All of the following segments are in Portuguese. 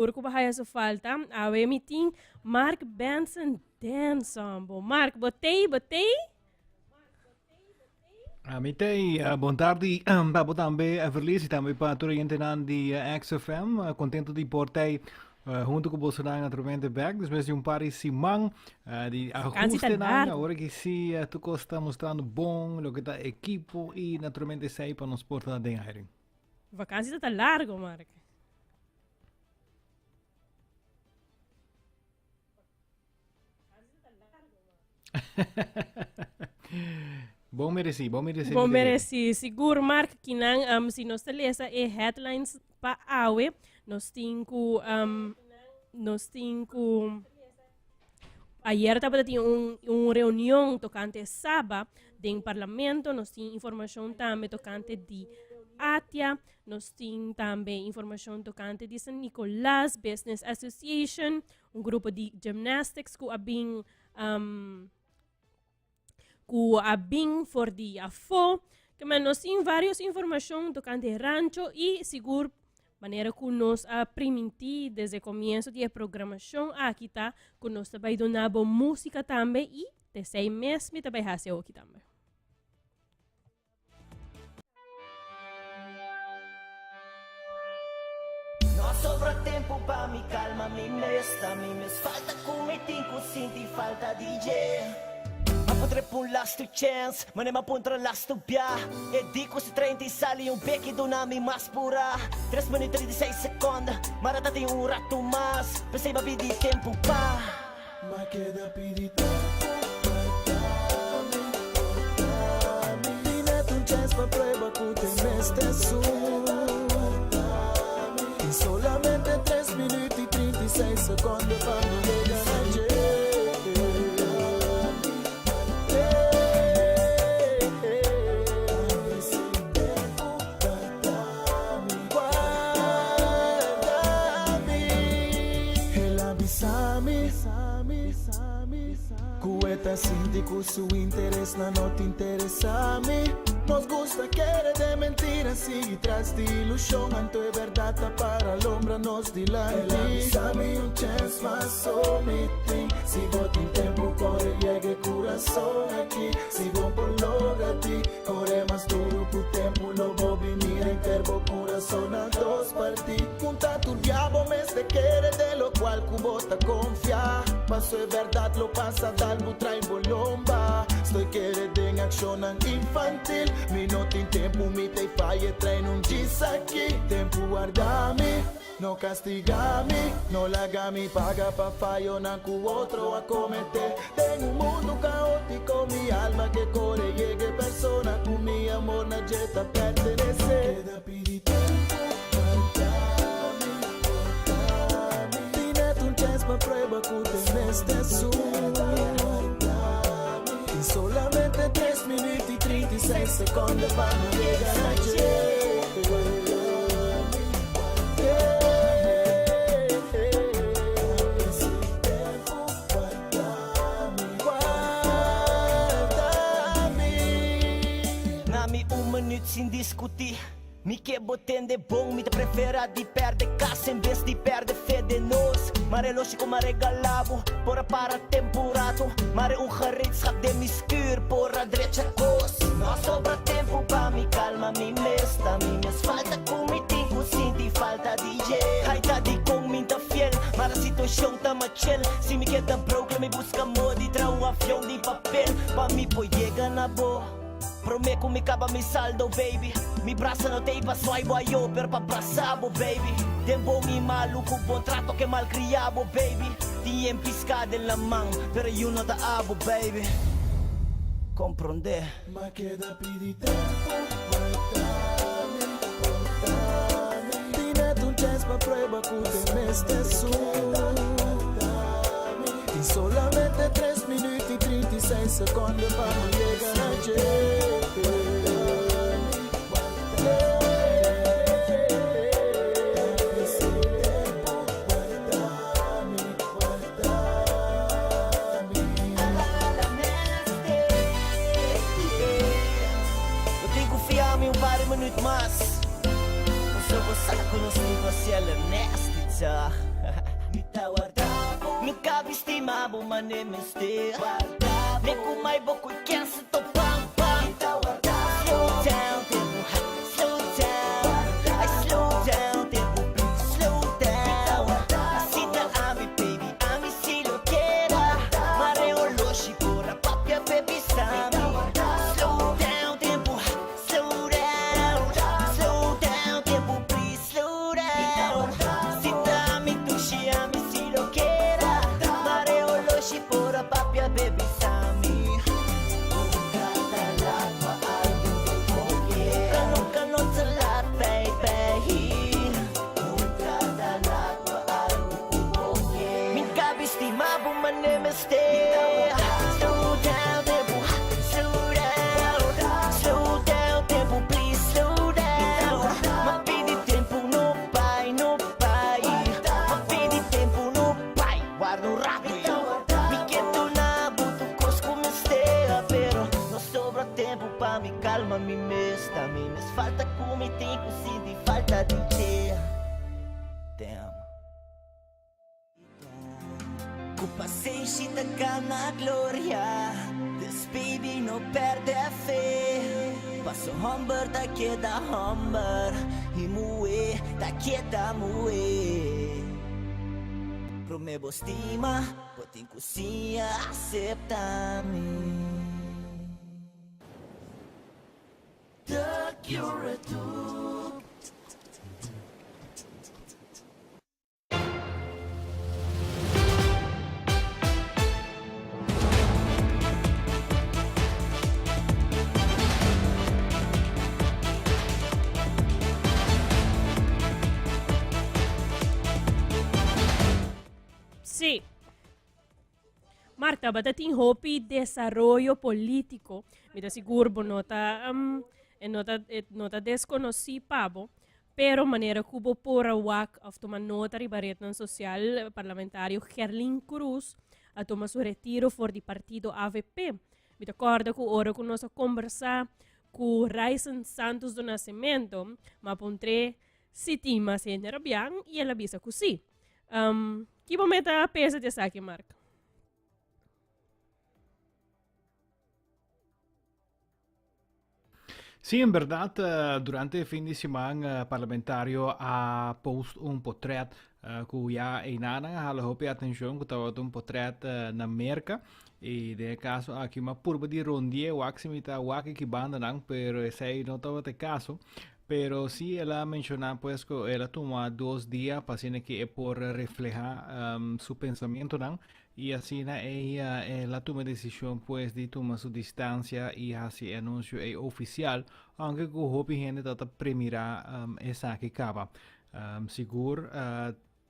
Urco bahaya so falta. Awe meeting Mark Benson Dance Ensemble. Mark, botei? Mitei, buon tardi, Babbo Tambe, verlies também para toda a gente di XFM, contento di portei junto com o Bolsonaro naturalmente back, depois de par de simang di ajuste na ora que se tu está mostrando bom, lo que tá equipo e naturalmente sei para nos portar de hiring. Vacância tá largo, Mark. Bom mereci. Bom mereci. Seguro, Mark, que não, se nós lesa e headlines para awe, nós temos ayer estava tendo uma reunião tocante sábado do parlamento, nós temos informação também tocante de ATIA, nós temos também informação tocante de San Nicolás Business Association, grupo de gymnastics que abing for the AFO, que nós temos várias informações tocante rancho e seguro maneira que nós aprendemos desde o começo da programação aqui tá, que nós também donamos música também e de 6 meses também fazer aqui também. Não sobra tempo para me calma, me mes falta cometing ko sinti falta DJ. Potrei pun last chance, ma ne ma puntra last bia. E dico se 30 sali un becchi donami mas pura. 3 minuti 36 secondi, ma ratati un ratto mas. Pensei ma vidi tempo pa. Ma che da pidi tempo, Dinette un chance ma prueba cu te meste su. In solamente 3 minuti 36 secondi fanno vedere la gente. Cueta sinti que su interés na no te interesa a mí. Nos gusta querer de mentira, sigue tras de ilusión. Anto es verdad para el hombre nos dilante. Avísame un chance más so meeting. Si vos tin tempo corre llegue corazón aquí. Si vos por logra ti, corre más duro tu tempo. Lo voy venir en terbo corazón a dos parti. Junta tu diabo mes de querer de lo cual cubo te confía. Paso es verdad lo pasa dalbo trae bolomba. Estoy querer en acción infantil. Mi no tin tempo mi te falle traen un gis aquí. Tempo guardami, no castigami. No lagami paga pa fallo na cu otro a cometer. Tengo un mundo caótico, mi alma que corre llegue persona. Con mi amor na jeta pertenece. Queda pidi tempo, guardami. Dinette un chance ma prueba cu te meste su. In solamente 3 minuti 36 secondi fanno vedere la gente. Nami minuto sin discutir. Mi che botende bom, mi te prefera di perde casa in vez di perde fede nos. Mare logico ma regalavo, pora para temporato. Mare un gereedschap de mi skuur, pora drecha kos. No sobra tempo pa mi calma, mi mesta. Mi mes falta committee, ku sinti falta DJ. Haita di kong minta fiel, mara situação tá machel. Si mi queda broke, me busca modi, tra un avião de papel. Pa mi poi llega na bo. Prometo mi cava mi saldo, baby. Mi braça no te pa swipe a yo, per pa abraçabo, baby. Tempo mi maluco, bom trato que mal criabo, baby. Tien piscada en la man, pero yo no da abo, baby. Comprende? Ma che da pidi tempo, guardami. Dinette un chance ma prueba cu te meste su. In solamente 3 minuti 36 secondi fanno llegar a gente. Minuut mas. Zo was ik kon ons niet was jelle nasty, mabo manemeste Me kumay bokoy kensa to pam pam Slow down, tempo, slow down I slow down, tempo, slow down Asita ami baby, ami si lo quiera Mareo loshi pora papia baby sami Slow down, tempo, slow down Slow down, tempo, please slow down Asita ami tushi, ami si lo quiera Mareo loshi pora papia baby sami Kanot sa lahat, baby Min kabis di mabo manemeste Slow down, tempo, slow down Slow down, tempo, please slow down Mapidi tempo, no pai Mapidi tempo, no pai Guardo rapido Mi chiedo na buto cos come stea Pero no sobra tempo pa mi calma mi mesta Mi mes falta come tempo se di falta di te Damn Ku passei scita na gloria This baby no perde fe Passo humber da queda humber E mue da queda mue Pro me stima Potin cozinha accepta-me The cure to Sí. Marta, batating hopi desarrollo político. Mira seguro nota nota desconocí pabo, pero maneira cubo pora wak of toma nota ribaretnan social parlamentario Gerlin Cruz a toma su retiro for di partido AVP. Me acorda que ora que nós conversar com Raisen Santos do Nascimento, ma pontre sitima senhora Bian e ela bisa così. Que momento a pesa de saque, Marca? Sí, en verdad, durante el fin de semana parlamentario ha post un portret cuya inana a la hopia atención que estaba un portret na Merca y de caso aquí ma purba di rondie waximita waki ki banda nang pero ese no estaba de caso. Pero sí, ella menciona pues que ella toma 2 días para que por reflejar su pensamiento, ¿no? Y así ella toma decisión pues de tomar su distancia y hace anuncio oficial, aunque que hopi gente tata primera esa que acaba. Seguro,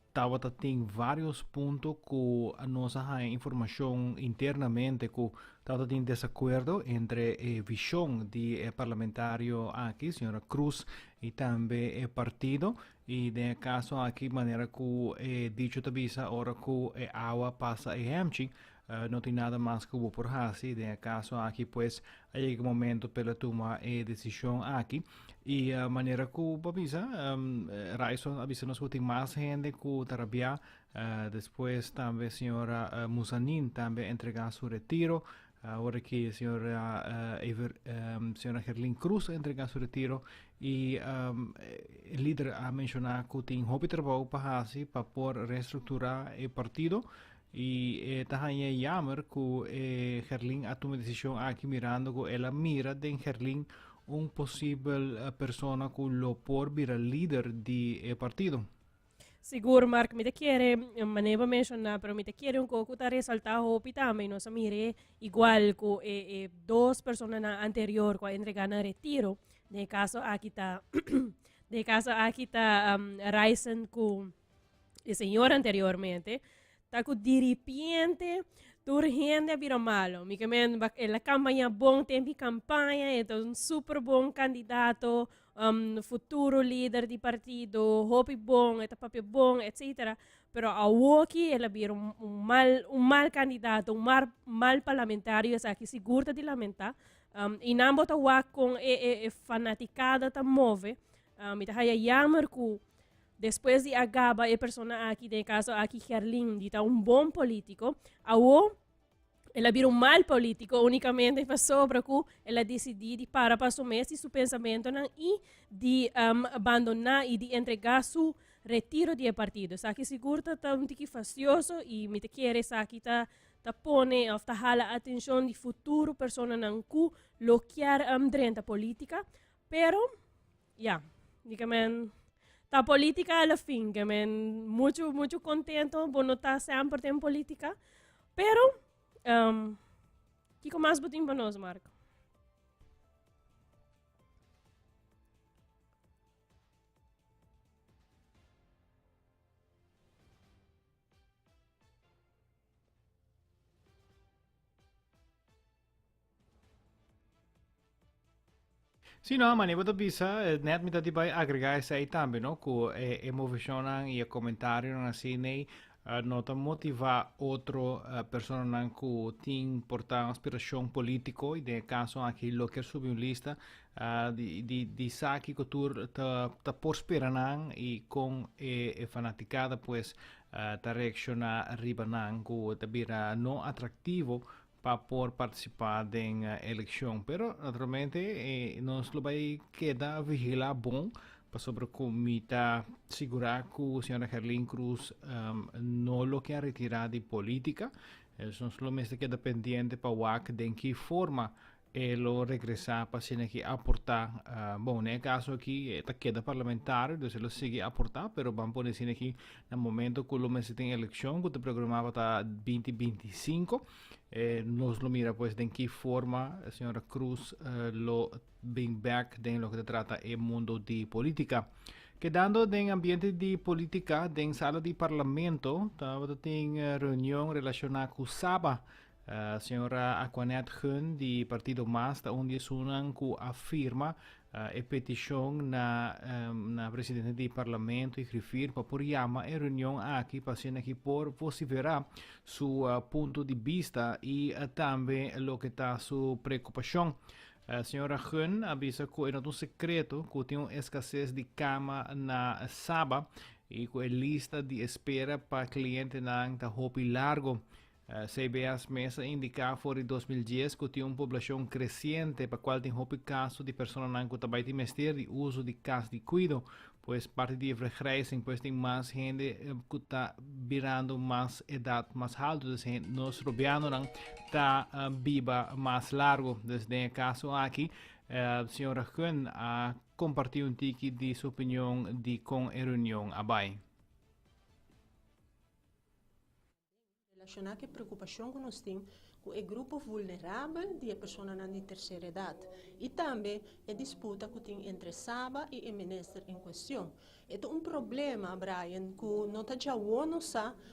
estava tem vários pontos que nós temos informação internamente que estava tem desacordo entre a visão do parlamentário aqui, senhora Cruz, e também o partido. E no caso aqui, maneira que dicho tabisa, ora que a água passa em Hamchi, não tem nada mais que o por hasi. No caso aqui, pues, aí o momento para tomar a decisão aqui. E a maneira que o avisa, Raison avisa nos que tem mais gente que Tarabia, depois também a senhora Musanin também entregar seu retiro, agora que a senhora Gerlin Cruz entregar seu retiro e o líder a mencionar que tem hobby trabalho para por reestruturar o partido. E tahanha jammer que Gerlin a tomar decisão aqui mirando que ela mira de Gerlin un possibile persona che lo può vir al leader di partido. Seguro, Mark, me te quiere, maneva mencionar, pero me te quiere un poco ta resaltar hopi también, no se mire igual que 2 personas anterior que entregan a retiro. De caso aquí está, Raisen con el señor anteriormente, está con diripiente, urgente vira malo. Mi camen la campaña bom tempo campanha, é um super bom candidato, futuro líder de partido, hopi bom, eta papel bom, etc. Pero a Woki ela vira um mal candidato, mal parlamentário, essa aqui segura de lamentar. E não bota o com fanaticada tá move. Me tá aí jammer que Depois de acaba a persona aqui, de caso aqui Gerlin, de tá bom político, ao ela vira mal político unicamente para sobre que ela decidiu de parar para assumir seu pensamento e de abandonar e de entregar seu retiro de partido. Saki seguro tá tiki facioso e me te quer saki tá pone of tá hala atenção de futuro persona nang ku loquiar drenta política, pero dicamen ta política alla fin, que men mucho contento, bono tá sempre tem política, pero que mais botim para nós, Marco? Sì, no, ma ne vado bisa, net mi dati bai agregare sei tambi, no? Ku emocionan e comentario na sine nota motiva outro persona nan ku tin porta inspiração politico e de caso anche lo che subi un lista di saki couture ta por speranan e con fanaticada pues ta reacciona ribanan ku ta bira no atractivo para por participar en eleição, pero naturalmente nós lo vai queda vigilar bom para sobre comita segurar que a senhora Gerlin Cruz não lo quer retirar de política, nós lo mesmo queda pendiente para WAC de que forma lo regressar para se que aportar bom, no caso aqui está queda parlamentar, então ele segue aportar, pero vamos por dizer aqui no momento que o mês tem eleição, que está programado para 2025, nos lo mira pues de que forma a senhora Cruz lo bring back de lo que se trata el mundo de política. Quedando en ambiente de política, en sala de parlamento, tem reunião relacionada com Saba. A senhora Aquanet Hun, de Partido MAS, onde sunan que afirma a petição na presidente do parlamento e refir para por chama a reunião aqui para ser aqui por vociferar seu ponto de vista e também o que está sua preocupação. A senhora Hun avisa que é um secreto que tem uma escassez de cama na Saba e que a lista de espera para cliente não está largo. CBS Mesa indica for 2010 que tinha uma população crescente para qual tem um caso de pessoas que também têm mestre de uso de casa de cuido, pois parte de regressing, pois tem mais gente que está virando mais idade mais alta, nós rodeando está viva mais largo. Desde o caso aqui, a senhora Kun compartiu um tique de sua opinião de com a reunião abai. Relacionar que a preocupação que nós temos com o grupo vulnerável de pessoas de terceira idade e também a disputa que tem entre Saba e o ministro em questão. É um problema, Brian, que não está já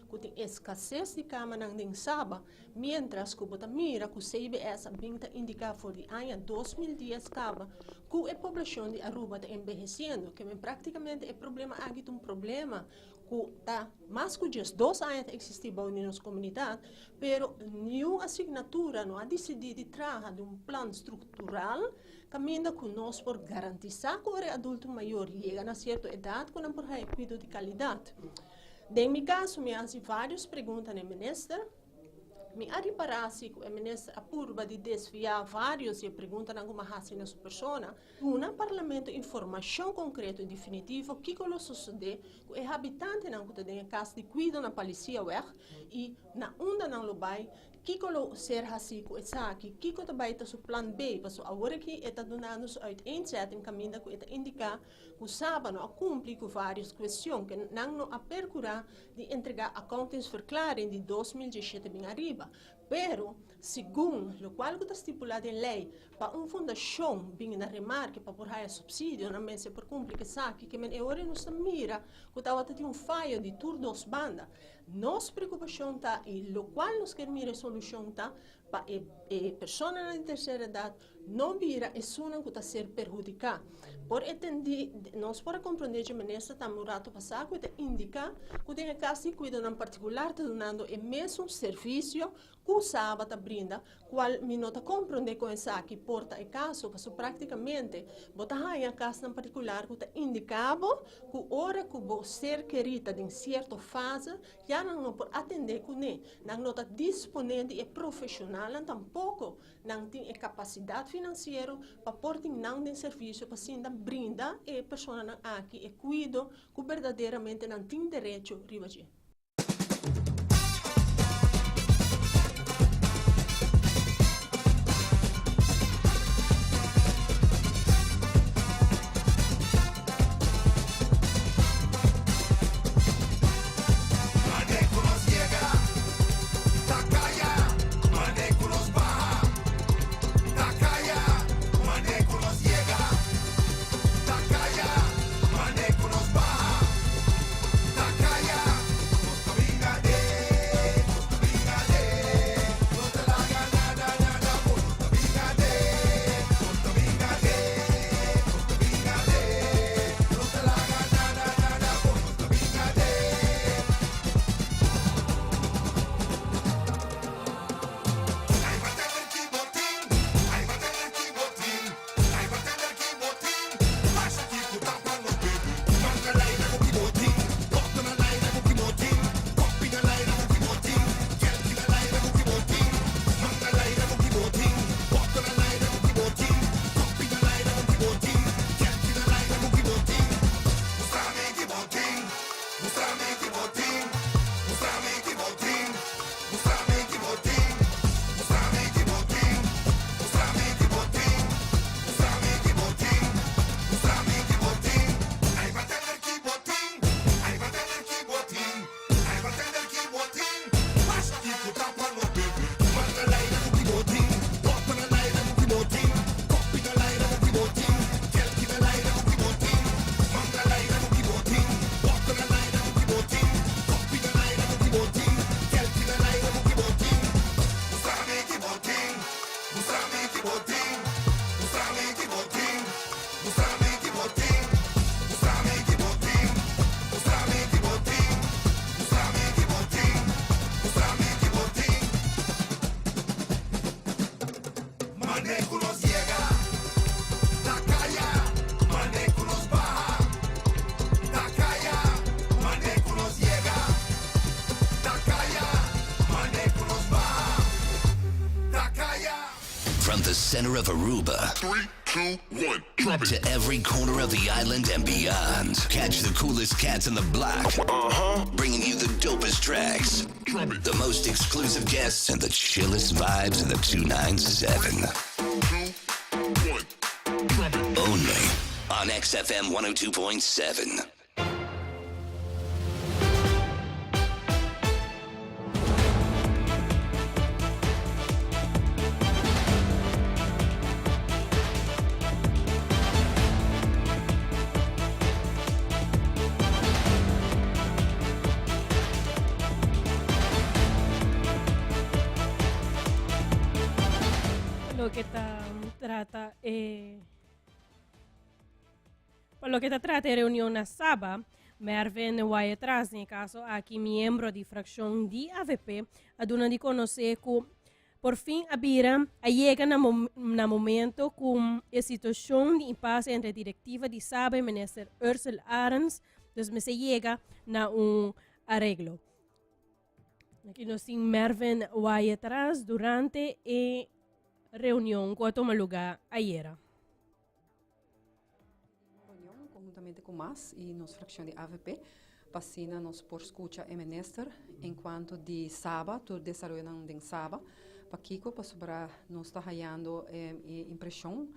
que tem escassez de cama em Saba, mientras que você mira que o CBS indica for de ano 2010 que a população de Aruba está envelhecendo, que praticamente é problema aqui um problema que está mais que 2 anos existindo na nossa comunidade, pero nenhuma assinatura não ha decidido trabalhar de plano estrutural caminho que nós por garantizar que o adulto maior chega a certa idade com por cuidado de qualidade. Em meu caso, me fazem várias perguntas ao ministro. Me ariparasi que o ministro apurba de desviar vários e perguntas alguma raça na sua persona. No parlamento informação concreta e definitiva que que sucede que o habitante não tem casa de cuidado na polícia e na onda não lo vai que ser assim que essa que que também está o plano B para agora que está dando uit inzetting caminho que está indicar que o sábado não cumpre com várias questões que não a percurar de entregar accountings verklaring de 2017 bem arriba. Pero, segundo o qual está estipulado em lei, para uma fundação bem na remarca para por raio subsídio, na mesa por cumprir que sabe que men agora nos mira que estava tendo falho de tur dos bandas. Nossa preocupação está e o qual nos quer mirar solução está para a pessoa na terceira idade não vira é suna que está ser perjudicar. Por entender, nós para compreender que ministra está murato passar que indica que tem caso de cuidado em particular está dando o mesmo serviço que o sábado está brinda, qual minota compreender com essa que porta é caso, que praticamente botar aí a casa em particular que está indicado que hora que você querida em certa fase já não pode atender com ele, não está disponível e profissional, tampouco não tem capacidade financeira para portar não tem serviço para se brinda e pessoa aqui e cuido que verdadeiramente não tem direito a ribadir. From the center of Aruba 3, 2, 1, drop it. to every corner of the island and beyond. Catch the coolest cats in the block. Bringing you the dopest tracks. Drop it. The most exclusive guests and the chillest vibes in the 297. 2, 1, drop it. Only on XFM 102.7. Lo que trata reunião na Saba, Mervin vai atrás, em caso aqui membro de fração de AVP, a dona de conhecer que por fim a Bira chega no momento com a situação de impasse entre a diretiva de Saba e o ministro Ursula Arens, então se chega na arreglo. Aqui nós temos Mervin vai atrás durante a reunião que tomou lugar ayer. Reunião conjuntamente com MAS e nossa fração de AVP, passina nos por escuta e minister, enquanto de Saba, todo desenvolvimento de Saba, para Kiko, para sobrar, nós está raiando impressão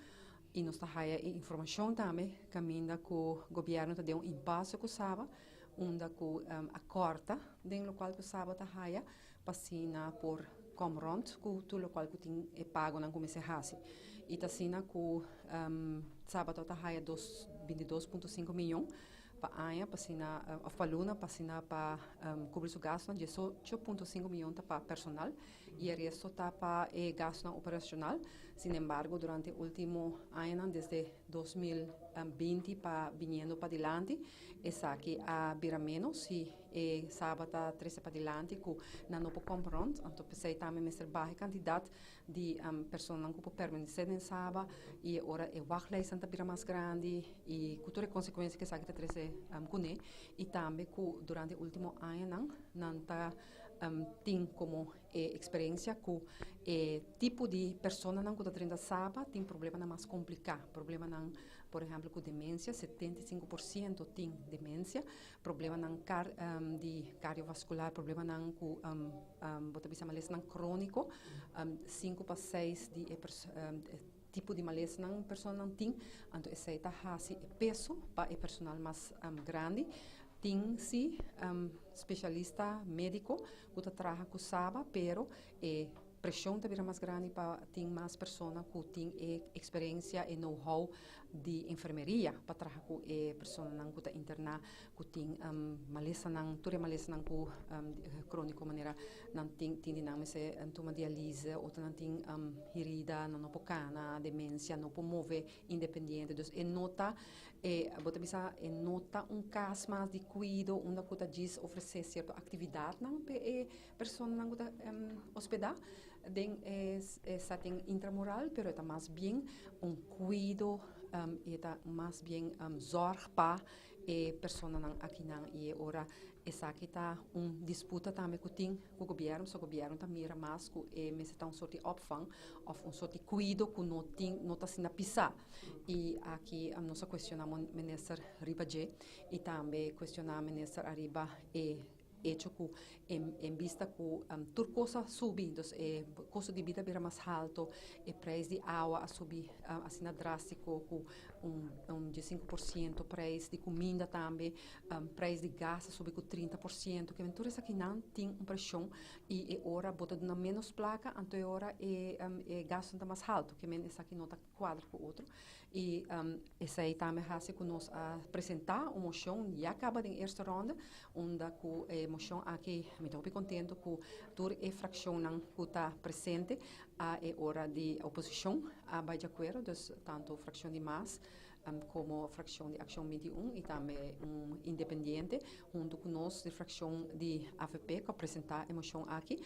e nós está raiando informação também, caminha que o governo está dando impasse com Saba, onde a corta, dentro do qual o Saba está raia, passina por Comrond, que tudo o qual tem é pago não comece a fazer. E tá sina que sábado tá raia 22,5 milhões pa aia pasina of pa luna pasina pa cobrir o gasto de 8.5 milhões para personal e o resto tá para gasto operacional. Sin embargo, durante o último ano, desde 2020 para vindo para adelante, essa aqui a bira menos e sábado 13 para adelante que não pode comprar, então pensei também mais baixa quantidade de pessoas que podem permanecer em sábado e ora é wachtlijst anta bira mais grande e cultura consequência que sabe que 13 cune e também que durante o último ano não tá tem como experiência que tipo de pessoa não que está sábado tem problema mais complicado, problema não, por exemplo, com demência, 75% tem demência, problema não de cardiovascular, problema não com malestar crônico, 5 para 6 de tipo de malestar não pessoa não tem, então esse está peso para o personal mais grande. Tem sim especialista médico que trabalha com sábado, pero pressão também mais grande para ter mais pessoas que têm experiência e know-how de enfermeria para trabalhar com pessoas que estão internadas, que têm malestar não, toda malestar não crônico maneira não tem não se toma diálise ou não tem herida, não pode cana, demência, não pode mover independente, então nota nota caso mais de cuidado, onde que diz oferecer certa atividade não para pessoa não que hospedar setting intramural, pero está mais bem cuidado está mais bem zorg para pessoa não aqui não e ora essa aqui está disputa também que o governo também mira mais que mas está sorte de opvang ou sorte de cuidado que não está sendo pisar e aqui nós questionamos o ministro Ribadje e também questionamos o ministro Arriba hecho que em vista que tudo coisa subir, então custo de vida vira mais alto, o preço de água subir assim drástico com de 5%, preço de comida também, preço de gás subir com 30%, que tudo isso aqui não tem uma pressão e hora bota na menos placa, então hora gasto está mais alto, que isso aqui não está quadro com o outro e esse aí também hace que nós apresentar uma moção e acaba em esta ronda onde a moção aqui me estou bem contente que toda a fração que está presente é hora de oposição a vai de acordo tanto fração de MAS como fração de Ação 21 e também independente junto com nós de fração de AFP que apresentar a moção aqui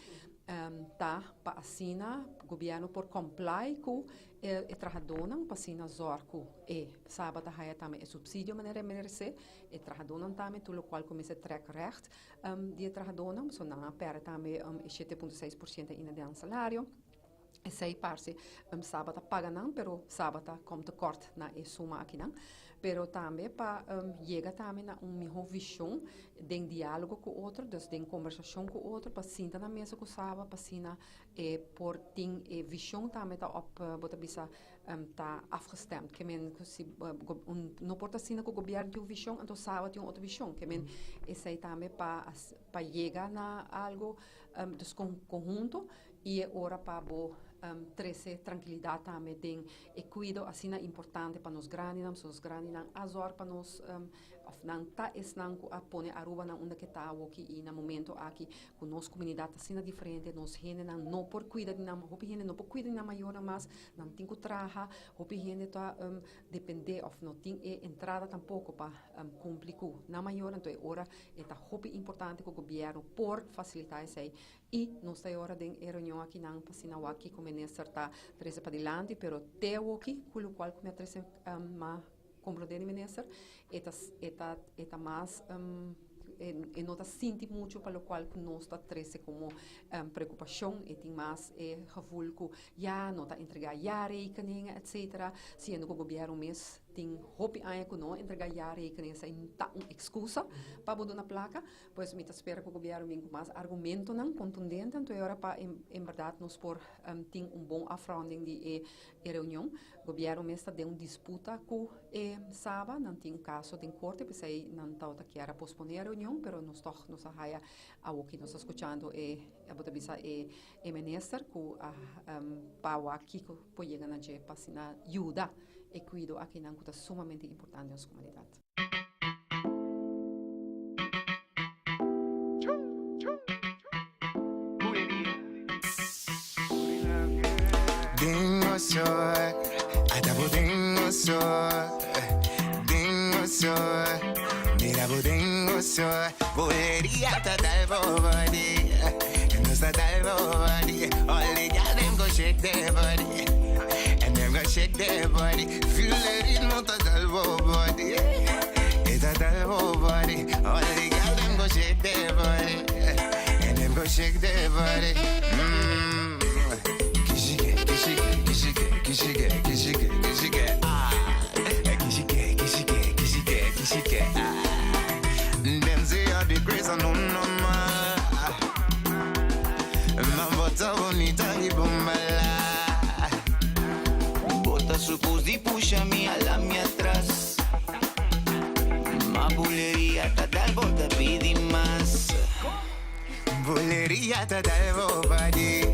tá para assinar o governo por comply com o trabalhador para assinar zorco e sábado há também o subsídio maneira merece e trabalhador também tudo qual começa a track recht de trabalhador so não perde também 7.6% ainda de salário e sei parse sábado paga não pero sábado como te corta na suma aqui não pero também para chega também na melhor visão de diálogo com o outro, de conversação com o outro, para sentar na mesa com o sábado, para sentar por ter visão também tá bota bisa tá afgestemd, que men se não pode sentar com o governo tem visão, então sábado tem outra visão, que men esse também para chegar na algo dos conjunto e ora para trazer tranquilidade também tem e cuidado assim é importante para nós grandes azor para nós não tá não a pone a ruba na onde que tá aqui e na momento aqui com nossa comunidade assim é diferente nós gente não por cuidar de nada hopi gente não por cuidar de nada maior mas não tem que trabalhar hopi gente tá depender of não tem entrada tampouco para cumprir na maior então é hora é tá hopi importante que o governo por facilitar isso aí e nós tá hora de reunião aqui não passina aqui como ministro tá 13 para adelante pero te aqui com o qual como 13 ma compreender ministro eta mais e nota sente muito para o qual nós está trece como preocupação e tem mais gevoel que já nota entregar já rekening etc sendo que o governo mês tem hopi aí que não entregar já rekening sem tá excusa para botar na placa pois me espera que o governo venha com mais argumento não contundente então é hora para em verdade nós por tem bom afrounding de reunião o governo mês está de disputa com sábado não tem caso de corte pois aí não tá que era posponer a reunião pero nós haya ao que nós escutando a botabisa minister que para aqui que pode chegar na je para ajuda e cuido aqui não que é sumamente importante na comunidade. Adabo dingo so, mira bo dingo so, voleria ta dal body, and no sta dal body, all the girls them go shake their body, and them go shake their body, feel the rhythm ta dal body, ta dal body, all the girls them go shake their body, and them go shake their body. Kishike, ah, kishike, ah. Them say I be crazy, no man. Mambo bonita y bombala. Bota su così pushami alla mia atrás. Ma buleria ta dal bota pidi más. Buleria ta dal bobadi.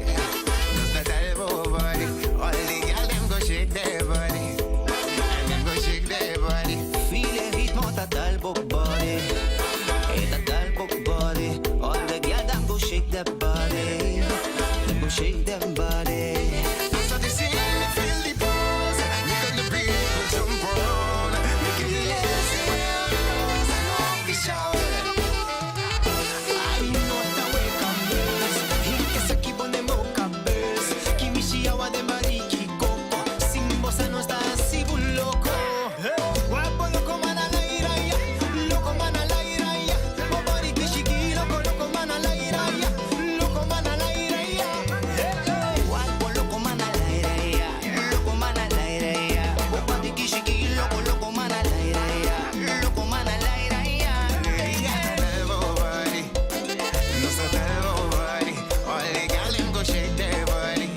No sta dal bobadi. All the girls them go shake their body. And them go shake their body. Feel the ritmo ta dal bobadi. E ta dal bobadi. All the girls them go shake their body. Them go shake their body. So they sing and feel the pulse. Make all the people jump around. Make it lazy. Don't be shy. I know the way comes. He gets a keep on them campers. Kimishi awa de mariki coco. Simbosa no está así un loco. Guapo loco mana la iraya. Loco mana la iraya. Bobari kishiki loco mana la iraya. Loco mana la iraya. Guapo loco mana la iraya. Loco mana la iraya. Bobari kishiki loco mana la iraya. Loco mana la iraya. Bobari. No se te bobari. All the girls them go shake their body.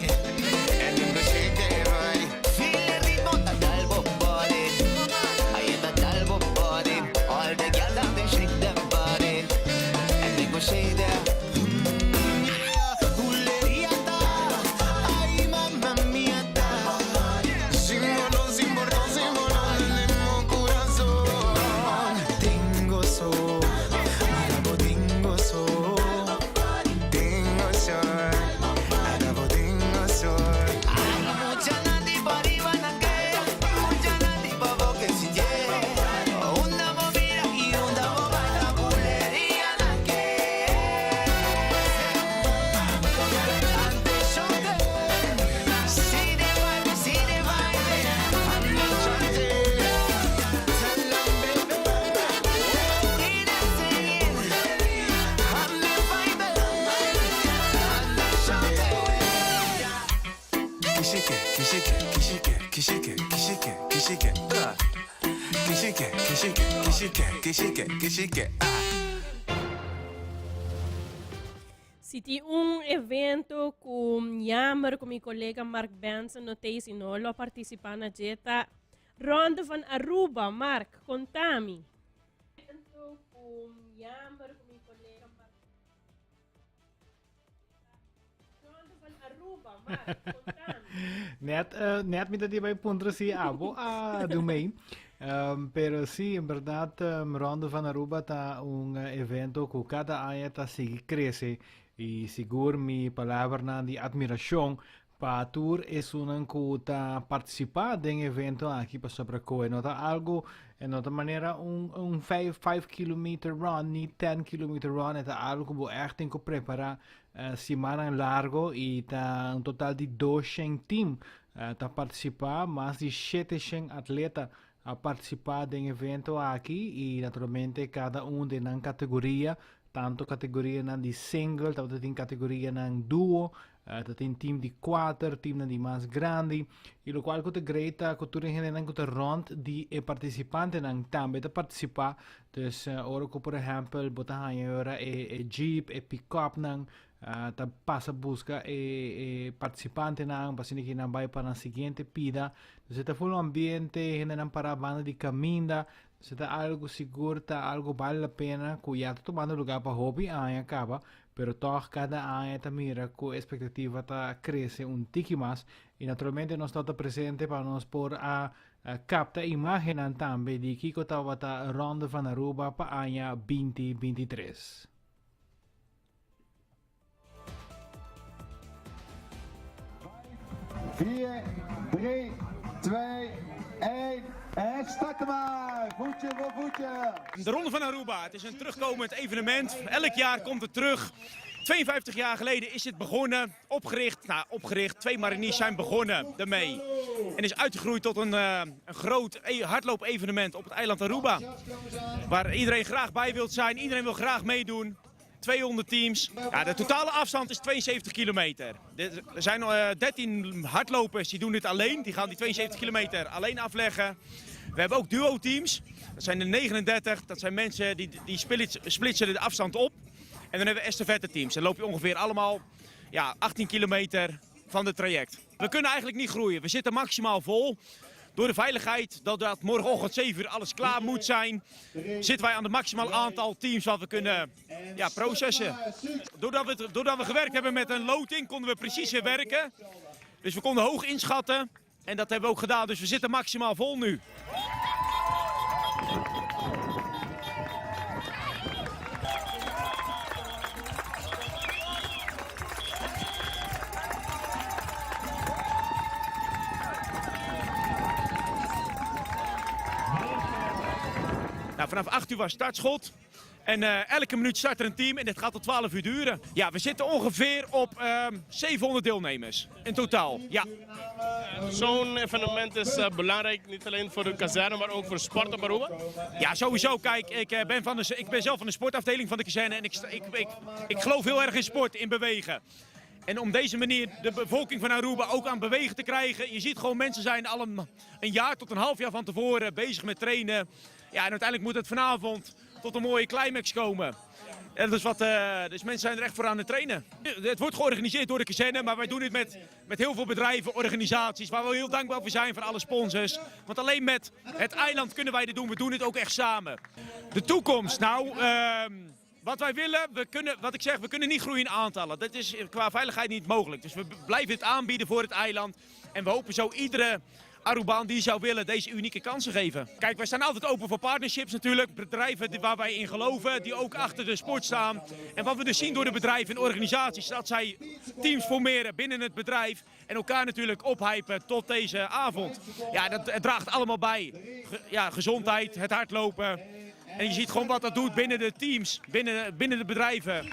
And them go shake their body. Feel the rhythm ta dal bobari. Ahí ta dal bobari. All the girls them shake their body. And them go shake their buleria ta. Ay mamma mia ta. Símbolo de mi corazón. Tengo so. Adabo tengo so. Tengo so. Adabo tengo so. Mucha nadi pari banake. Mucha nadi pavo que si lleva. Una movida y una bobada bulería na que. Ante shote. Si de baile. Ante shote. Salam baby. Y de seguir. Ante baile. Ante shote. Kishike. Siti un evento com jammer com mijn collega Mark Benson notei no lo participa na jeta Ronde van Aruba. Mark, contami. Evento com jammer com mijn collega Mark. Ronde van Aruba, Mark, contami. Net me dat bij punten si abo a do mei. Pero sí, en verdad, Ronde van Aruba está un evento que cada año está sigue crece y seguro mi palabra de admiración para tour es una que está participando en evento aquí para Sobracoe. Nota algo, en otra manera, un 5 kilometer run, ni 10 kilometer run, es algo que vos echt tengo que preparar semana largo y está un total de 200 team está participar, más de 700 atletas a participar del evento aquí y naturalmente cada uno de una categoría, tanto categoria de single, tanto tem categoria de duo, tem team de 4, team de mais grande, e lo qual é great que tu tem que rond de participante também de participar, dus ora que por exemplo, botar agora jeep, pick-up ta passa busca participante nang pasini que vai para a seguinte pida, dus está full ambiente, não para a banda de caminda, se está algo seguro, está algo vale a pena, que já está tomando lugar para hobby, acaba, pero toch cada ano está mira que a expectativa está cresce tiki mais, e naturalmente nós estamos presente para nós por a capta imagem também de que estava a Ronde van Aruba para o ano 2023. Vier, 3, 2, 1. En starten maar! Voetje voor voetje! De Ronde van Aruba, het is een terugkomend evenement. Elk jaar komt het terug. 52 jaar geleden is dit begonnen, opgericht. 2 mariniers zijn begonnen daarmee. En is uitgegroeid tot een groot hardloop-evenement op het eiland Aruba. Waar iedereen graag bij wil zijn, iedereen wil graag meedoen. 200 teams. Ja, de totale afstand is 72 kilometer. Er zijn 13 hardlopers die doen dit alleen. Die gaan die 72 kilometer alleen afleggen. We hebben ook duo-teams. Dat zijn er 39. Dat zijn mensen die splitsen de afstand op. En dan hebben we estafette-teams. Dan loop je ongeveer allemaal 18 kilometer van het traject. We kunnen eigenlijk niet groeien. We zitten maximaal vol. Door de veiligheid, dat morgenochtend 7 uur alles klaar moet zijn, zitten wij aan het maximaal aantal teams wat we kunnen processen. Doordat we gewerkt hebben met een loting, konden we precies weer werken. Dus we konden hoog inschatten en dat hebben we ook gedaan. Dus we zitten maximaal vol nu. Nou, vanaf 8 uur was startschot. En elke minuut start er een team en dit gaat tot 12 uur duren. Ja, we zitten ongeveer op 700 deelnemers in totaal. Ja. Zo'n evenement is belangrijk, niet alleen voor de kazerne, maar ook voor sport op Aruba? Ja, sowieso. Kijk, ik ben zelf van de sportafdeling van de kazerne en ik geloof heel erg in sport, in bewegen. En om deze manier de bevolking van Aruba ook aan bewegen te krijgen. Je ziet gewoon, mensen zijn al een jaar tot een half jaar van tevoren bezig met trainen. Ja, en uiteindelijk moet het vanavond tot een mooie climax komen. En dus mensen zijn er echt voor aan het trainen. Het wordt georganiseerd door de kazerne, maar wij doen dit met heel veel bedrijven, organisaties, waar we heel dankbaar voor zijn, voor alle sponsors. Want alleen met het eiland kunnen wij dit doen. We doen dit ook echt samen. De toekomst, wat wij willen, we kunnen niet groeien in aantallen. Dat is qua veiligheid niet mogelijk. Dus we blijven dit aanbieden voor het eiland. En we hopen zo iedere Arubaan die zou willen deze unieke kansen geven. Kijk, wij staan altijd open voor partnerships natuurlijk. Bedrijven waar wij in geloven, die ook achter de sport staan. En wat we dus zien door de bedrijven en organisaties, dat zij teams formeren binnen het bedrijf. En elkaar natuurlijk ophypen tot deze avond. Ja, het draagt allemaal bij. Gezondheid, het hardlopen. En je ziet gewoon wat dat doet binnen de teams, binnen de bedrijven.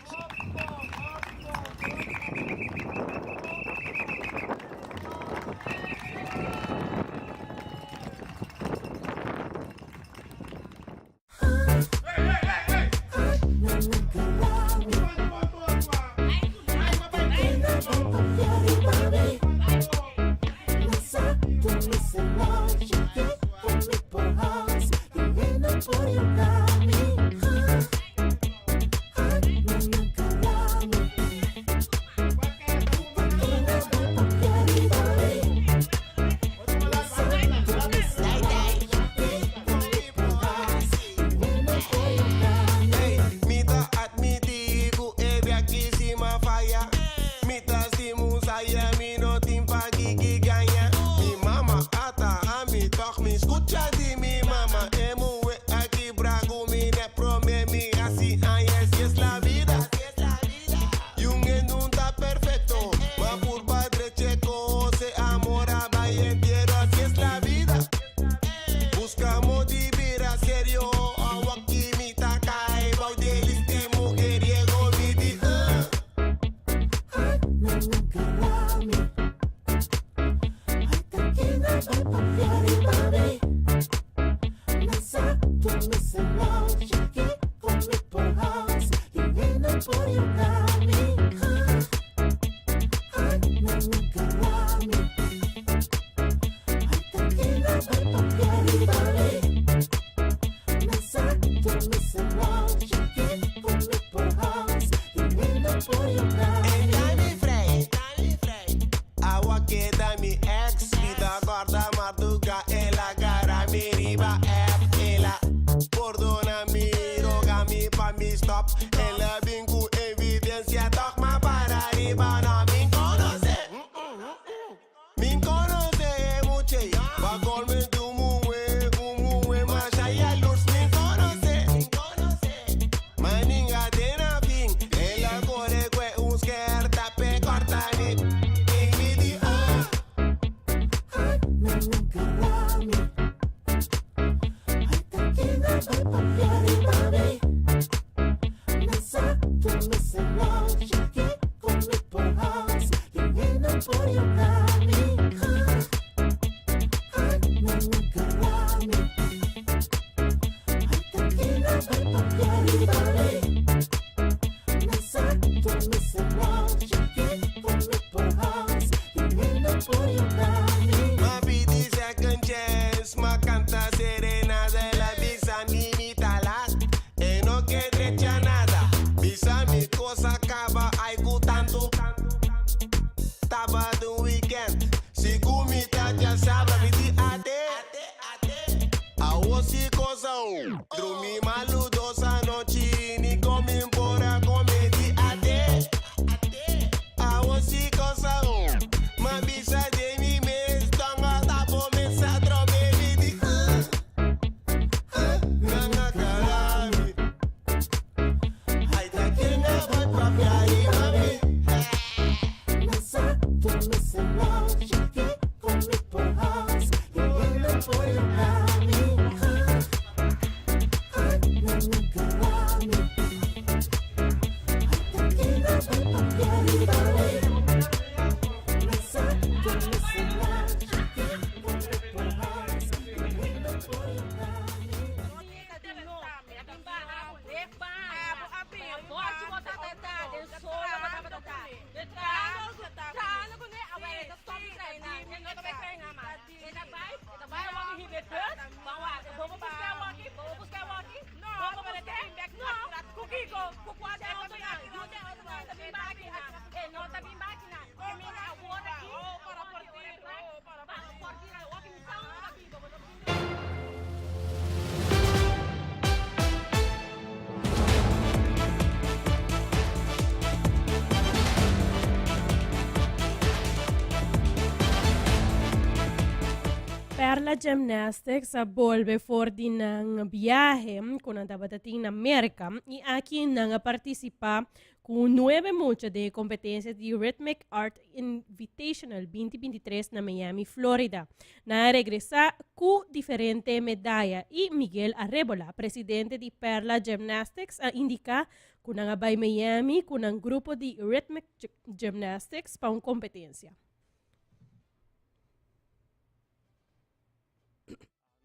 Perla Gymnastics volve fuori ng biyahe kung nandabadating na Amerika e aqui nang participa com 9 muchas de competencias de Rhythmic Art Invitational 2023 na Miami, Florida. Na regresa com diferente medalha e Miguel Arrebola, presidente de Perla Gymnastics, indica kung nangabay Miami com ang grupo de Rhythmic Gymnastics para uma competência.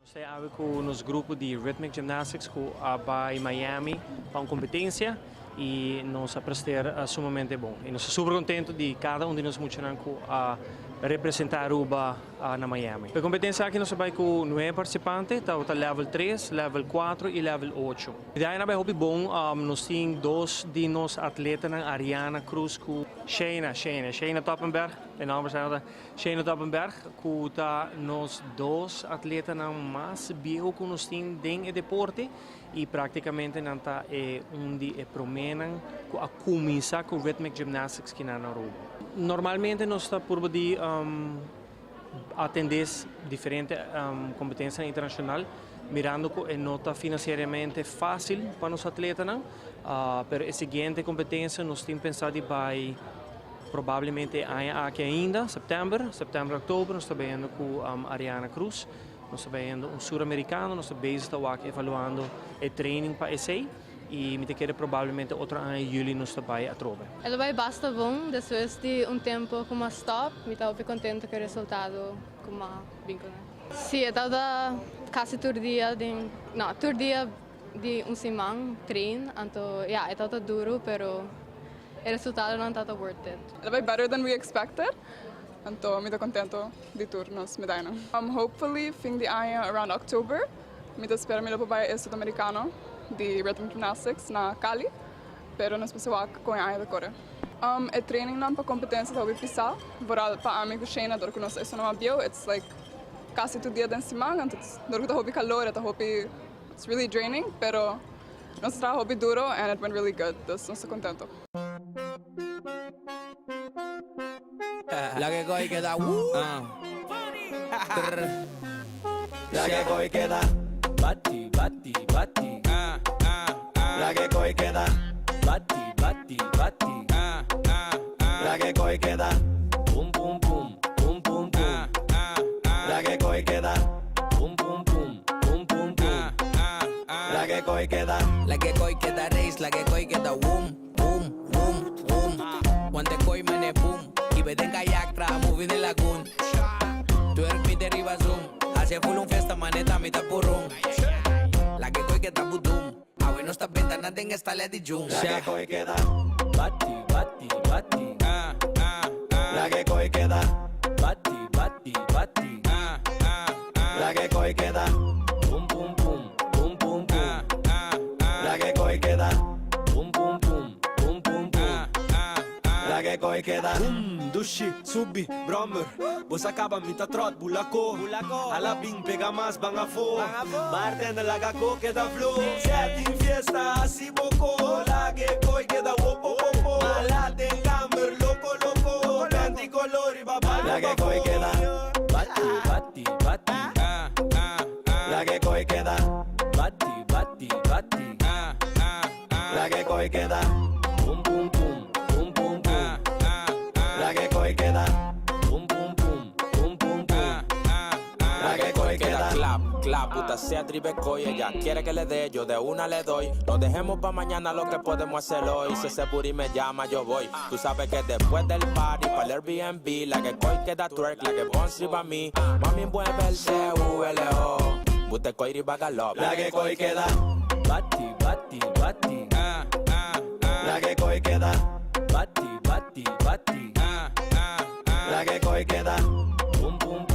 Nós estamos com nos grupos de Rhythmic Gymnastics que vai em Miami para uma competência e nós aprender sumamente bom. E nós estamos super contentes de cada de nós a representar Aruba na Miami. A competência aqui nós vai com 9 participantes, tá level 3, level 4 e level 8. E daí na hobby bom, nós temos 2 de nós atletas, Ariana Cruz com Shayna Toppenberg, Shayna Toppenberg, que tá nós 2 atletas mais viejos que nós temos dentro do deporte e praticamente não tá onde promenam a começar com Rhythmic Gymnastics aqui na Aruba. Normalmente nós estamos por de atender diferentes competências internacionais, mirando que não está financeiramente fácil para os atletas, mas a seguinte competência nós temos pensado vai provavelmente aqui ainda, setembro, outubro, nós estamos vendo com Ariana Cruz, nós estamos vendo sul-americano, nós estamos aqui evaluando o training para esse. E me quero provavelmente outro ano em julho nós vai a trova. Ela vai basta bom, depois de tempo como stop, me estava contente com o resultado como vinco. Sim, eu estava quase todo dia de semana treino, então estava duro, pero o resultado não estava worth it. Ela vai better than we expected. Então, me estou contente de turnos medalha. Hopefully, fim de ano around October, me espero me para o sul-americano de Rhythm Gymnastics na Cali, pero nós pessoas com a da Coreia. É training não para competência da UBPSA, voral para amigo Shayna, porque nós isso não abiu, it's like quase todo dia da semana, então porque da hobby calor, da hobby it's really draining, pero nós está hobby duro and it went really good, então nós estamos contentos. La que coge queda La que coge queda bati. La que coge queda bati. La que coge queda pum. La que coge queda pum. La que coge queda race, la que coge queda boom. Cuando coge mene boom, y ve en kayak tra moving the lagoon. Tu eres de riva zoom, hace full un fiesta maneta mitad purrum. La que coge queda budum. No está ventana en esta ley de June. La que coge queda bati. La que coge queda bati. La que coge queda pum. La que coge queda pum. La que coge queda Dushi, subi, brommer Vos acaba mita trot, bulako Alabing pega mas bangafo Bartender laga ko queda flow Setting fiesta, así boko La que koi queda wopo Malate camber, loco Canti colori, babá La que koi queda bati. La que koi queda bati. La que koi queda pum. La que koi queda pum. La que koi queda clap, puta sea tribe coy. Ella quiere que le dé, yo de una le doy. No dejemos pa' mañana lo que podemos hacer hoy. Si ese booty me llama, yo voy. Tú sabes que después del party, para el Airbnb, la que coy queda twerk, la que bonsi pa' mí. Mami mueve el CULO. Bute coy riba galop. La que coy queda bati. La que coy queda bati. La que coy queda pum.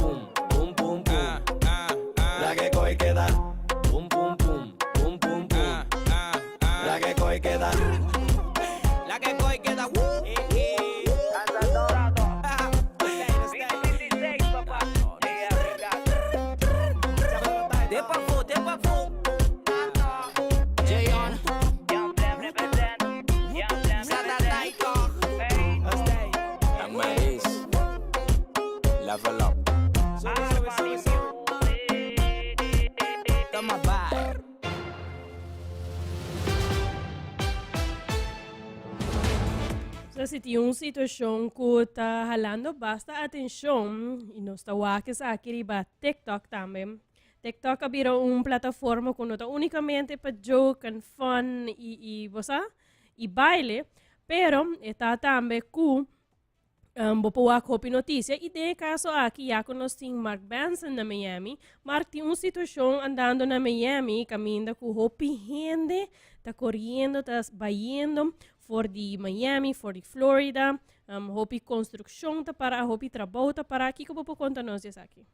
se tem uma situação que está jalando bastante atenção, e nós estamos aqui para TikTok também. TikTok virou uma plataforma que não está unicamente para joke and fun e baile, pero está também com boa copy notícia. E de caso aqui, já conhecemos Mark Benson na Miami. Mark tem uma situação andando na Miami, caminhando com hopi gente, está correndo, está baiando for de Miami, for de Florida, hopi construção, tá para hopi trabalho, tá para aqui que eu vou contar nós aqui.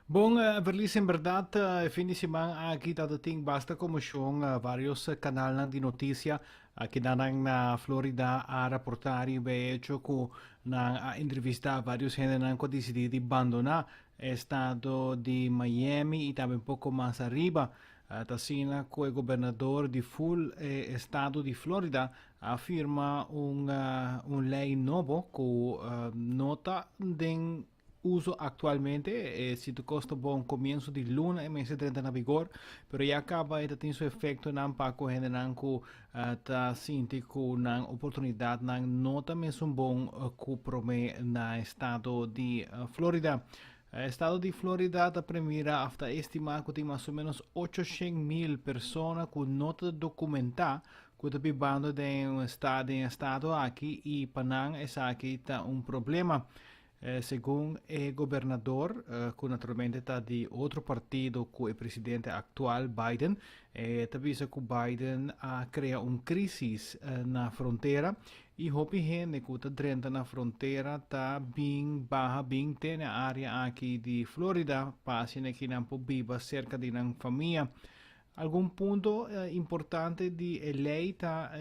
Bom, Verlies, em verdade, fim de semana aqui tem basta comoção, vários canais de notícia aqui na Florida a reportar e hecho que a entrevistar vários gente que decidiram abandonar o estado de Miami e também um pouco mais arriba. Tassina que o governador de full estado de Florida afirma lei novo que nota de uso actualmente, se tu costa bom comienzo de luna e mese 30 na vigor, pero ya acaba e tem seu efeito na paco gente nan ku ta sinti ku nan oportunidade nan nota mesmo bom ku prome na estado de Florida. Estado de Florida ta primeira after estimar que tem mais ou menos 800,000 pessoas com nota documentada que está vivendo em estado aqui e panang essa aqui tá problema. Segundo o governador, que naturalmente está de outro partido que o presidente atual, Biden, avisa que Biden cria uma crise na fronteira e hopi gente que está dentro na fronteira está bem barra, bem tem na área aqui de Florida, passando aqui não viva cerca de uma família. Algum ponto importante de lei tá,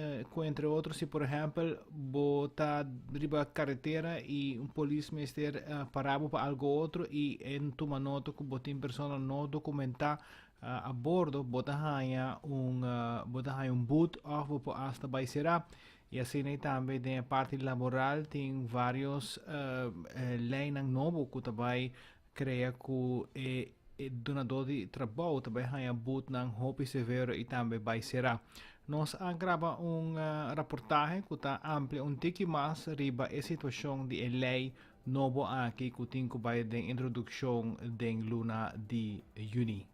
entre outros, se por exemplo botar riba carretera e polícia parava para algo outro e em toma nota que botin pessoa não documentar a bordo, botar boot off para hasta vai será. E assim também na parte laboral tem vários leis novos que também cria que donador de trabalho também há boot ng hopi severo e também vai será. Nós agrava reportagem que está amplia tiki mais riba a situação de lei novo aqui que tem que vai de introdução de luna de juni.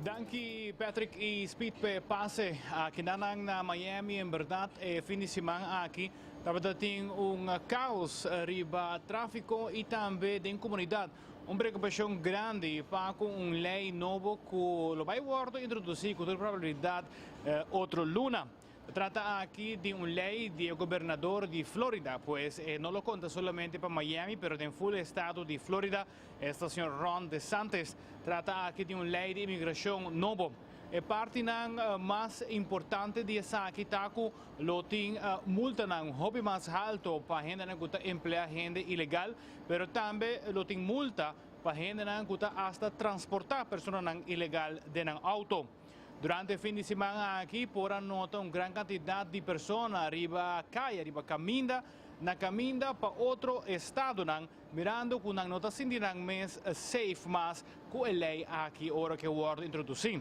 Danke Patrick e Speed pe passe aqui na Miami em verdade fim de semana aqui estava tem caos riba tráfico e também de comunidade. Preocupação grande para com lei novo que lo vai introduzir com toda probabilidade outra luna. Trata aqui de lei do governador de Florida, pois não lo conta solamente para Miami, pero en full estado de Florida, este senhor Ron DeSantis trata aqui de lei de imigração novo. E parte mais importante de essa aqui tá que lo tem multa hobby mais alto para gente que emplea gente ilegal, pero também lo tem multa para gente que hasta transportar pessoas ilegal de auto. Durante o fim de semana aqui, por nota grande quantidade de pessoas arriba calle, arriba caminda para outro estado, mirando que não está sentindo mais safe, mas com a lei aqui, hora que o introduzir.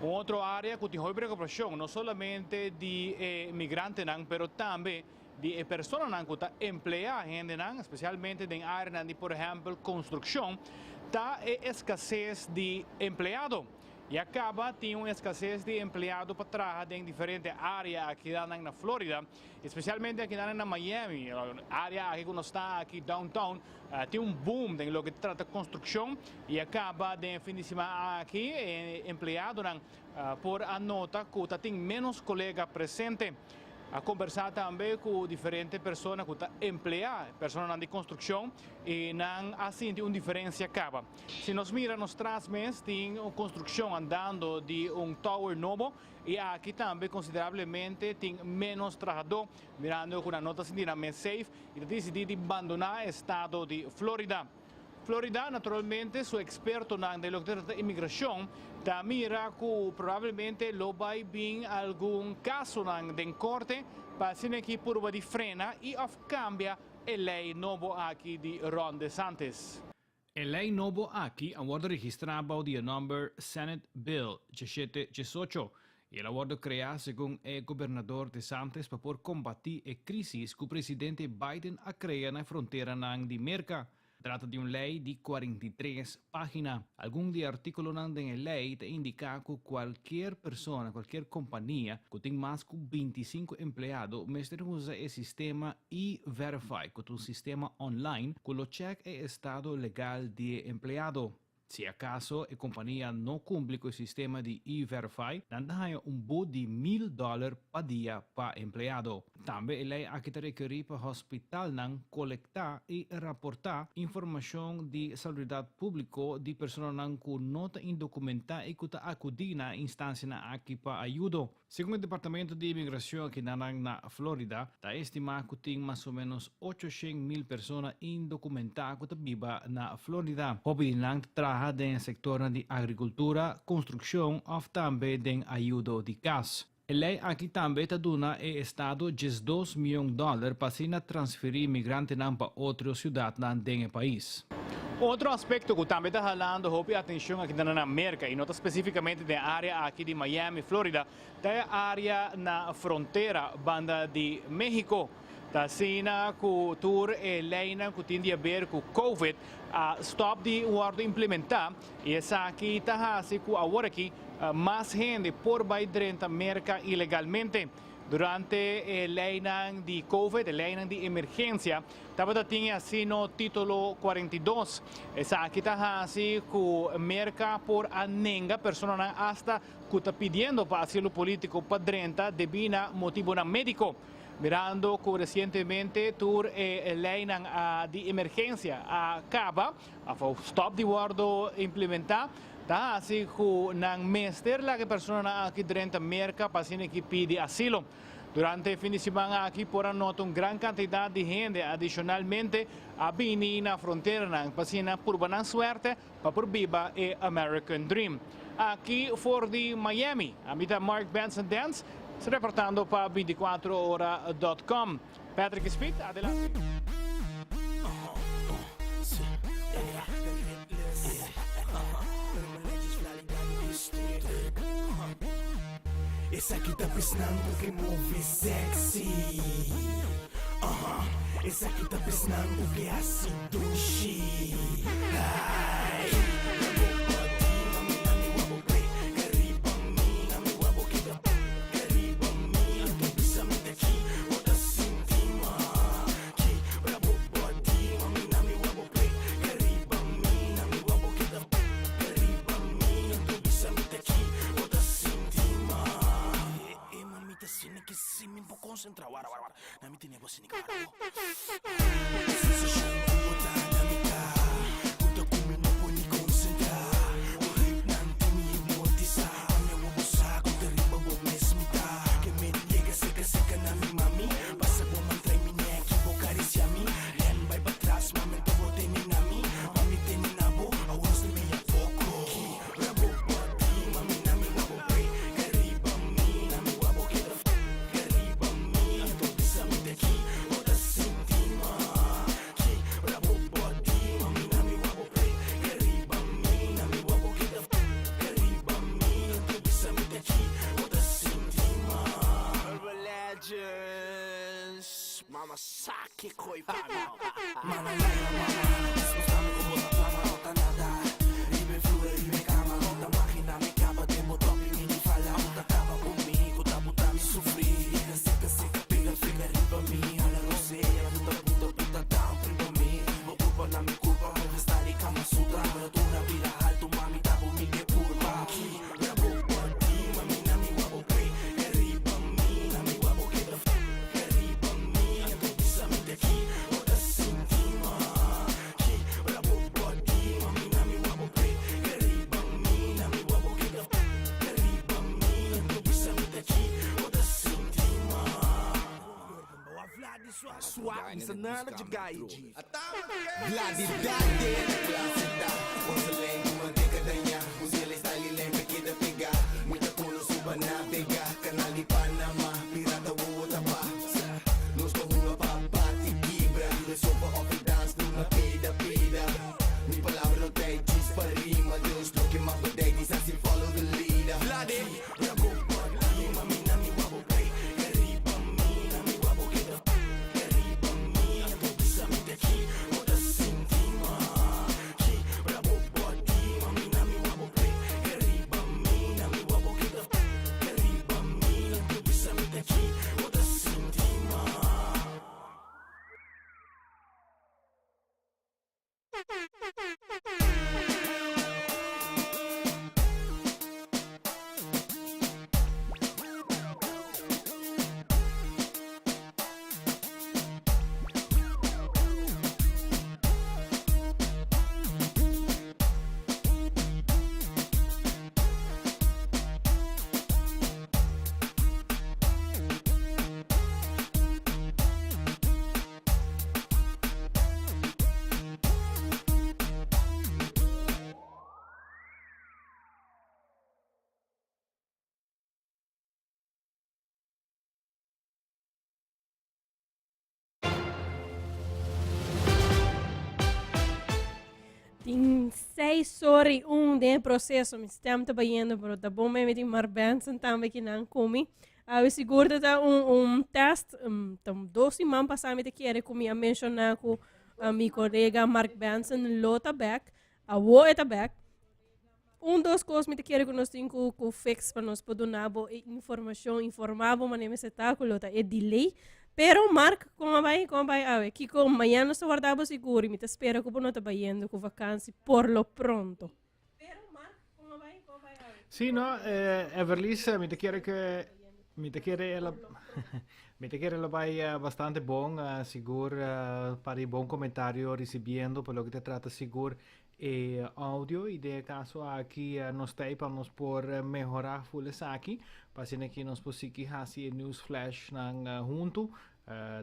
Outra área que tem preocupação, não somente de migrantes, mas também de pessoas que estão empregando, especialmente em áreas de, por exemplo, construção, está escassez de empregado. E acaba tem uma escassez de empregado para trabalhar em diferentes áreas aqui na Florida, especialmente aqui na Miami, área aqui que está aqui downtown, tem boom em lo que trata de construção e acaba de fim de semana aqui empregado por a nota que tem menos colegas presentes. A conversar também com diferentes pessoas que estão empregando, pessoas de construção, e não assim tem uma diferença acaba. Se nós miramos nos trás meses, tem uma construção andando de tower novo, e aqui também consideravelmente tem menos trabalhador, mirando com a nota assim mais safe, e decidiram abandonar o estado de Florida. Florida, naturalmente, su experto na de de imigração, da mira que provavelmente lo vai bin algum caso na den corte, para sine que purva di frena e of cambia e lei novo aqui di Ron DeSantis. E lei novo aqui awardo registrado di number Senate Bill 1718. E l'awardo crea, secondo il governatore DeSantis, per combattere la crisi che il presidente Biden ha creato nella frontiera di America. Tratta di un lei di 43 pagine. Alcuni articoli nella lei indica che qualche persona, qualche compagnia che ha más di 25 empleados, mestre usa il sistema E-Verify, che è un sistema online che lo check è stato legale di empleado. Se a caso la compagnia non cumple con il sistema di E-Verify, dan hai un bo di $1,000 per dia per empleado. Tambe lei ha che requerir per hospital nan collectar e rapportar informazione di salubrità pubblico di persone nan cu nota indocumentada e che accudina instanza na aqui per aiuto. Secondo il Dipartimento di Immigrazione che na Florida, da estima che ting más o menos 800,000 persone indocumentate che viva na Florida. Hobby nang traha del settore di agricoltura, costruzione o tambe den aiuto di gas. E lei anche tambe taduna è stato $2 milioni per sina trasferire migranti nan pa otro ciudad nan den país. Outro aspecto que também está falando, houve atenção aqui na América, e nota specificamente da área aqui de Miami, Florida, da área na fronteira, banda de México. Da sina ku tour e leina ku tindi a ver ku COVID a stop di wardo implementar e essa aqui tá assim ku agora aqui mais gente por vai dentro América ilegalmente. Durante el leinang di COVID, el leinang di emergencia, estaba tinha assim no título 42. Essa aqui está assim que merca por anenga persona hasta que está pidiendo para asilo político para dentro debido a motivo médico. Mirando que recientemente tur leinang di emergencia acaba, a stop di guardo implementar. Tá assim que nang mester la que persona aqui dentro América pasine que pide asilo. Durante il fine di settimana aqui por nota gran quantità di gente adicionalmente a bini na frontiera nang pasina por banan suerte pa por biba e American Dream. Aqui for di Miami, abita Mark Benson Dance, sta reportando pa 24ora.com. Patrick Smith, adelante. Essa aqui tá pensando que move sexy. Essa aqui tá pensando que é assim dushi. Concentra, wara. Na mi tiene bosi ni cara. Mama saque coi panao. Mama spostami come la plama nota nada. Ribe flure, ribe cama, nota macchina mi capa, tempo troppi mini falla, nota cava conmigo, da buttami soffrì. Secca, pega il figa, riba mi, alla rosea, tutta down, prima mi. Mo culpa na mi culpa, per stare cama sutra, temperatura vira alto, mami, tabo mi che purba. Rabo body, mami, nami wabo pay, che riba mi, nami wabo che da aqui, outra sentima. Que rabo body, Swap, sa nana de gaiji. Gladi dadi, klasita. Onze leng, kumante kadanya. Usile style leng, pekida piga. Muita puno suba na pega. Kanali Panama, pirata wuta pa. Nos kohunga papa, tikibra. De sopa of the dance, nuna pida. Mi palabra no te chis para rima. Deus lo que más puede, quizás si follow the leader. Gladi, rabo, mami, nami, wabo, play. Arriba, nami, wabo, get up. Tem 6 horas e 1 de processo, me estamos trabalhando, mas tá bom mesmo tem Mark Benson também que não come. Eu seguro que tá teste, então 2 semanas passadas me querer comer mencionar com meu colega Mark Benson, Lota Beck, a Woeta Beck. Dos coisas me querer que nós temos com fix para nós poder dar informação, informável, mas nem se tá com Lota é delay. Pero Mark, como vai? Aqui com amanhã nós guardamos seguro, me espera que não está indo com vacância por lo pronto. Pero Mark, como vai? Sì, no, Everlis, mi te chiede ela vai bastante bom, sicuro, para i buon commentario ricevendo per lo che ti tratta sicuro e audio, e de caso aqui nos tem para nos por melhorar full aqui, para que nos possamos fazer news flash nang junto,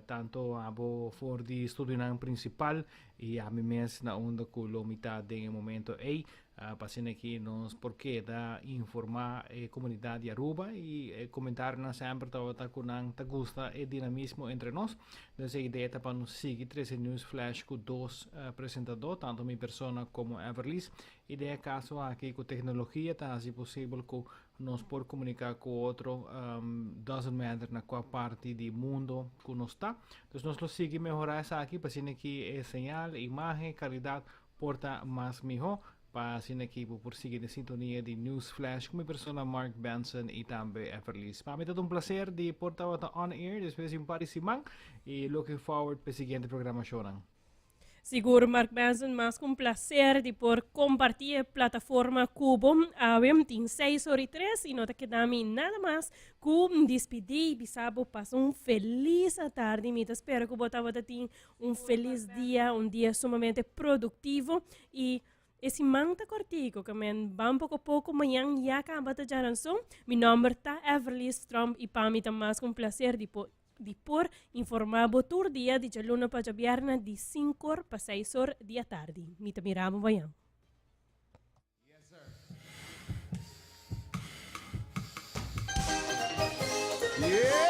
tanto abo for di studio nang principal e a mi mes na onda kulomita de momento ei, para que nos porque da informar a comunidade de Aruba e comentar na sempre tava com nang tagusta e dinamismo entre nós. Então a ideia é para nos seguir 13 news flash com 2 apresentadores, tanto minha persona como Everlis. Ideia caso aqui com tecnologia tá assim possível que nós por comunicar com outro doesn't matter na qual parte do mundo que nós está. Então nós lo seguir melhorar essa aqui para que é señal, imagem, qualidade porta mais melhor. Para que por seguir a sintonia de News Flash com a persona Mark Benson e também Everlis. Para mim é um prazer de portar on air, depois de simang e looking forward para a seguinte programação. Seguro, Mark Benson, mas com prazer de por compartilhar a plataforma Cubo. Tem 6 horas e 3 e não te quedamos nada mais com despedir e bisabo passar feliz tarde. Me espero que você tenha feliz dia, dia sumamente produtivo e esse manta cortico que men bam pouco a pouco amanhã já acaba de jaranção. Meu nome tá Everlis Trump e para mim também com prazer de por informar todo dia de luna para viernes de 5 horas para 6 horas da tarde. Me te miramos amanhã. Yes, sir. Yeah.